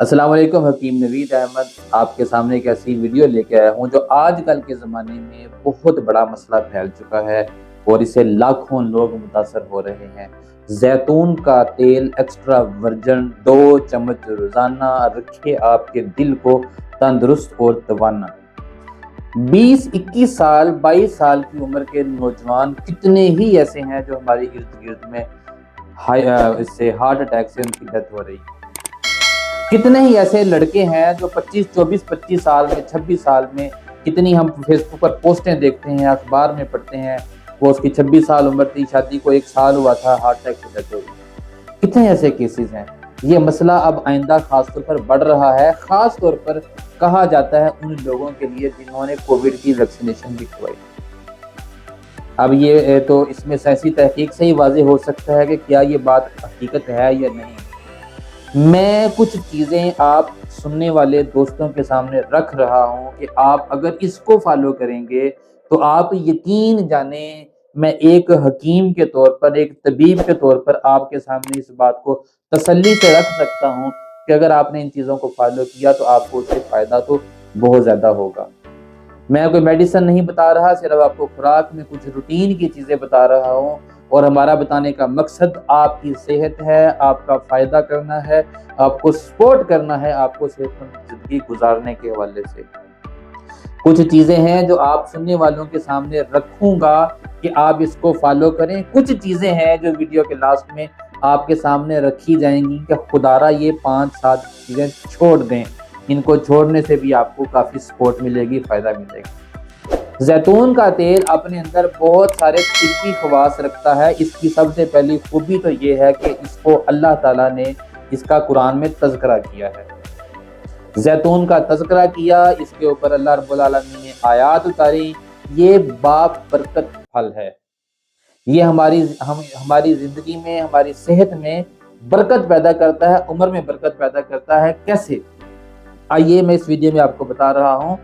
السلام علیکم، حکیم نوید احمد آپ کے سامنے ایک ایسی ویڈیو لے کے آیا ہوں جو آج کل کے زمانے میں بہت بڑا مسئلہ پھیل چکا ہے اور اسے لاکھوں لوگ متاثر ہو رہے ہیں۔ زیتون کا تیل ایکسٹرا ورجن 2 چمچ روزانہ رکھے آپ کے دل کو تندرست اور توانا۔ 21 سال 22 سال کی عمر کے نوجوان کتنے ہی ایسے ہیں جو ہماری ارد گرد میں اس سے ہارٹ اٹیک سے ان کی ڈیتھ ہو رہی ہے۔ کتنے ہی ایسے لڑکے ہیں جو 25 سال میں 26 سال میں، کتنی ہم فیس بک پر پوسٹیں دیکھتے ہیں، اخبار میں پڑھتے ہیں، وہ اس کی 26 سال عمر تھی، شادی کو 1 سال ہوا تھا، ہارٹ اٹیک سے ڈیتھ ہو گئی۔ کتنے ایسے کیسز ہیں۔ یہ مسئلہ اب آئندہ خاص طور پر بڑھ رہا ہے، خاص طور پر کہا جاتا ہے ان لوگوں کے لیے جنہوں نے کووڈ کی ویکسینیشن بھی کروائی۔ اب یہ تو اس میں سائنسی تحقیق سے ہی واضح ہو سکتا ہے کہ کیا یہ بات حقیقت ہے یا نہیں۔ میں کچھ چیزیں آپ سننے والے دوستوں کے سامنے رکھ رہا ہوں کہ آپ اگر اس کو فالو کریں گے تو آپ یقین جانیں، میں ایک حکیم کے طور پر، ایک طبیب کے طور پر آپ کے سامنے اس بات کو تسلی سے رکھ سکتا ہوں کہ اگر آپ نے ان چیزوں کو فالو کیا تو آپ کو اس سے فائدہ تو بہت زیادہ ہوگا۔ میں کوئی میڈیسن نہیں بتا رہا، صرف آپ کو خوراک میں کچھ روٹین کی چیزیں بتا رہا ہوں، اور ہمارا بتانے کا مقصد آپ کی صحت ہے، آپ کا فائدہ کرنا ہے، آپ کو سپورٹ کرنا ہے، آپ کو صحت مند زندگی گزارنے کے حوالے سے۔ کچھ چیزیں ہیں جو آپ سننے والوں کے سامنے رکھوں گا کہ آپ اس کو فالو کریں، کچھ چیزیں ہیں جو ویڈیو کے لاسٹ میں آپ کے سامنے رکھی جائیں گی کہ خدارہ یہ 5-7 چیزیں چھوڑ دیں، ان کو چھوڑنے سے بھی آپ کو کافی سپورٹ ملے گی، فائدہ ملے گا۔ زیتون کا تیل اپنے اندر بہت سارے طبی خواص رکھتا ہے۔ اس کی سب سے پہلی خوبی تو یہ ہے کہ اس کو اللہ تعالیٰ نے اس کا قرآن میں تذکرہ کیا ہے، زیتون کا تذکرہ کیا، اس کے اوپر اللہ رب العالمین نے آیات اتاری۔ یہ باب برکت پھل ہے، یہ ہماری زندگی میں، ہماری صحت میں برکت پیدا کرتا ہے، عمر میں برکت پیدا کرتا ہے۔ کیسے؟ آئیے میں اس ویڈیو میں آپ کو بتا رہا ہوں۔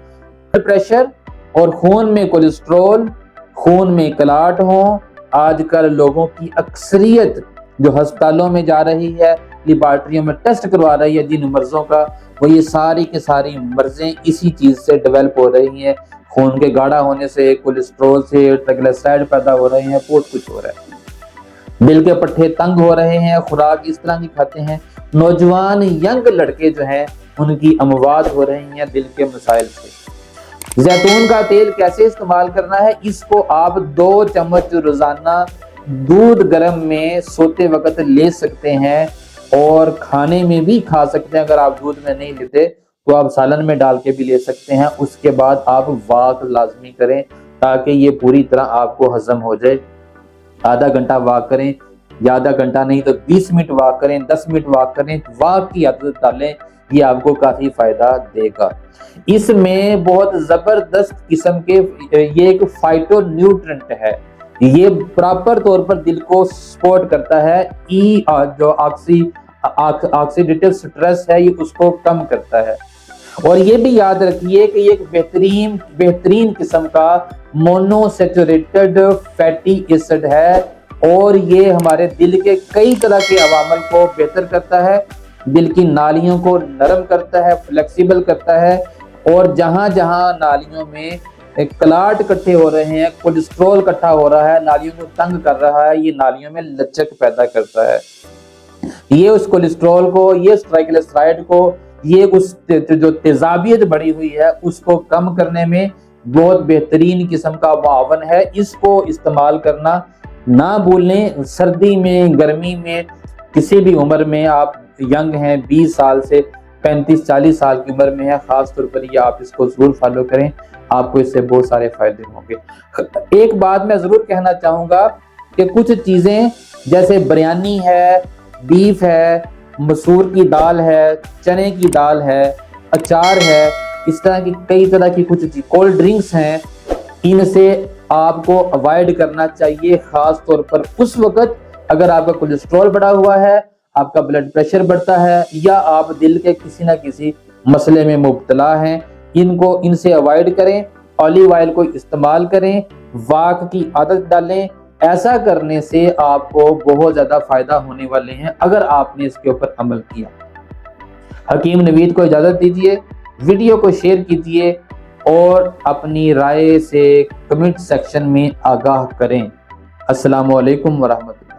بلڈ پریشر اور خون میں کولیسٹرول، خون میں کلاٹ ہوں، آج کل لوگوں کی اکثریت جو ہسپتالوں میں جا رہی ہے، لیبارٹریوں میں ٹیسٹ کروا رہی ہے جن مرضوں کا، وہ یہ ساری کی ساری مرضیں اسی چیز سے ڈیولپ ہو رہی ہیں۔ خون کے گاڑھا ہونے سے، کولیسٹرول سے، ٹرائگلیسرائڈ پیدا ہو رہے ہیں، بہت کچھ ہو رہا ہے۔ دل کے پٹھے تنگ ہو رہے ہیں، خوراک اس طرح کی کھاتے ہیں۔ نوجوان ینگ لڑکے جو ہیں ان کی اموات ہو رہی ہیں دل کے مسائل سے۔ زیتون کا تیل کیسے استعمال کرنا ہے؟ اس کو آپ 2 چمچ روزانہ دودھ گرم میں سوتے وقت لے سکتے ہیں، اور کھانے میں بھی کھا سکتے ہیں۔ اگر آپ دودھ میں نہیں لیتے تو آپ سالن میں ڈال کے بھی لے سکتے ہیں۔ اس کے بعد آپ واک لازمی کریں تاکہ یہ پوری طرح آپ کو ہضم ہو جائے۔ آدھا گھنٹہ واک کریں، یا آدھا گھنٹہ نہیں تو 20 منٹ واک کریں، 10 منٹ واک کریں، واک کی عادت ڈالیں، یہ آپ کو کافی فائدہ دے گا۔ اس میں بہت زبردست قسم کے یہ ایک فائٹو نیوٹرنٹ ہے، یہ پراپر طور پر دل کو سپورٹ کرتا ہے۔ جو آکسیڈیٹو سٹریس ہے، یہ اس کو کم کرتا ہے۔ اور یہ بھی یاد رکھیے کہ یہ ایک بہترین قسم کا مونو سیچوریٹڈ فیٹی ایسڈ ہے، اور یہ ہمارے دل کے کئی طرح کے عوامل کو بہتر کرتا ہے، دل کی نالیوں کو نرم کرتا ہے، فلیکسیبل کرتا ہے، اور جہاں جہاں نالیوں میں کلاٹ اکٹھے ہو رہے ہیں، کولیسٹرول اکٹھا ہو رہا ہے، نالیوں کو تنگ کر رہا ہے، یہ نالیوں میں لچک پیدا کرتا ہے۔ یہ اس کولیسٹرول کو، یہ ٹرائگلیسرائڈ کو، یہ اس جو تیزابیت بڑھی ہوئی ہے اس کو کم کرنے میں بہت بہترین قسم کا معاون ہے۔ اس کو استعمال کرنا نہ بھولیں۔ سردی میں، گرمی میں، کسی بھی عمر میں، آپ ینگ ہیں، 20 سال سے 35-40 سال کی عمر میں ہے، خاص طور پر یہ آپ اس کو ضرور فالو کریں، آپ کو اس سے بہت سارے فائدے ہوں گے۔ ایک بات میں ضرور کہنا چاہوں گا کہ کچھ چیزیں جیسے بریانی ہے، بیف ہے، مسور کی دال ہے، چنے کی دال ہے، اچار ہے، اس طرح کی کئی طرح کی کچھ کولڈ ڈرنکس ہیں، ان سے آپ کو اوائڈ کرنا چاہیے، خاص طور پر اس وقت اگر آپ کا کولیسٹرول بڑھا ہوا ہے، آپ کا بلڈ پریشر بڑھتا ہے، یا آپ دل کے کسی نہ کسی مسئلے میں مبتلا ہیں۔ ان سے اوائڈ کریں، اولیو آئل کو استعمال کریں، واک کی عادت ڈالیں۔ ایسا کرنے سے آپ کو بہت زیادہ فائدہ ہونے والے ہیں اگر آپ نے اس کے اوپر عمل کیا۔ حکیم نوید کو اجازت دیجیے، ویڈیو کو شیئر کیجیے اور اپنی رائے سے کمنٹ سیکشن میں آگاہ کریں۔ السلام علیکم ورحمۃ اللہ۔